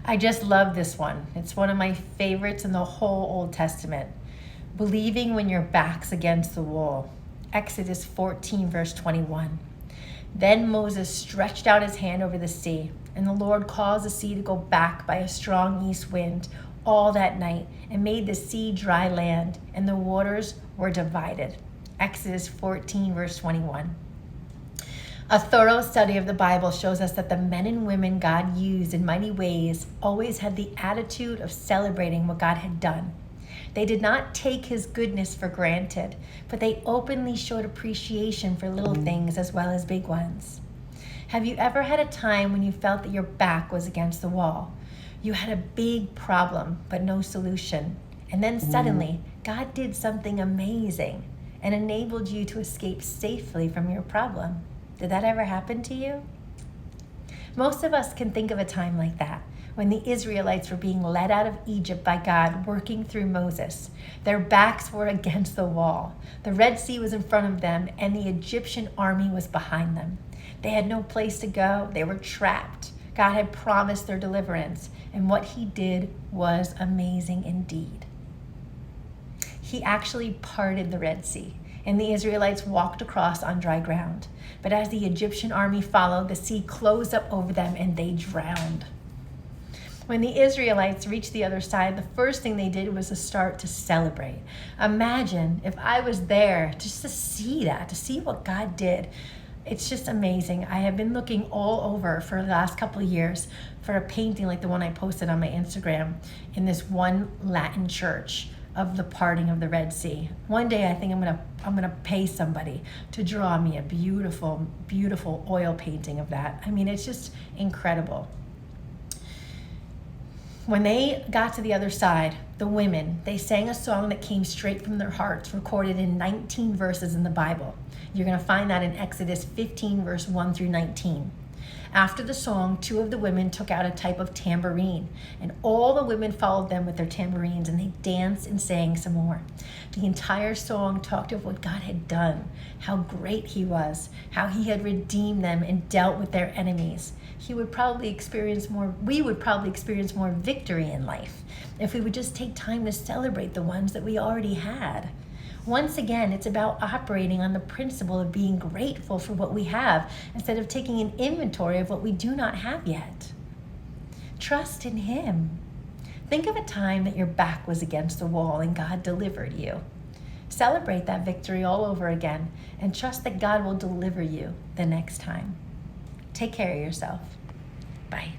I just love this one. It's one of my favorites in the whole Old Testament. Believing when your back's against the wall. Exodus 14, verse 21. Then Moses stretched out his hand over the sea, and the Lord caused the sea to go back by a strong east wind all that night, and made the sea dry land, and the waters were divided. Exodus 14, verse 21. A thorough study of the Bible shows us that the men and women God used in mighty ways always had the attitude of celebrating what God had done. They did not take his goodness for granted, but they openly showed appreciation for little things as well as big ones. Have you ever had a time when you felt that your back was against the wall? You had a big problem, but no solution. And then suddenly, God did something amazing and enabled you to escape safely from your problem. Did that ever happen to you? Most of us can think of a time like that, when the Israelites were being led out of Egypt by God, working through Moses. Their backs were against the wall. The Red Sea was in front of them, and the Egyptian army was behind them. They had no place to go. They were trapped. God had promised their deliverance, and what he did was amazing indeed. He actually parted the Red Sea, and the Israelites walked across on dry ground. But as the Egyptian army followed, the sea closed up over them and they drowned. When the Israelites reached the other side, the first thing they did was to start to celebrate. Imagine if I was there just to see that, to see what God did. It's just amazing. I have been looking all over for the last couple of years for a painting like the one I posted on my Instagram in this one Latin church of the parting of the Red Sea. One day I think I'm gonna pay somebody to draw me a beautiful, beautiful oil painting of that. I mean, it's just incredible. When they got to the other side, the women, they sang a song that came straight from their hearts, recorded in 19 verses in the Bible. You're gonna find that in Exodus 15, verse 1 through 19. After the song, 2 of the women took out a type of tambourine, and all the women followed them with their tambourines, and they danced and sang some more. The entire song talked of what God had done, how great he was, how he had redeemed them and dealt with their enemies. We would probably experience more victory in life if we would just take time to celebrate the ones that we already had. Once again, it's about operating on the principle of being grateful for what we have instead of taking an inventory of what we do not have yet. Trust in him. Think of a time that your back was against the wall and God delivered you. Celebrate that victory all over again and trust that God will deliver you the next time. Take care of yourself. Bye.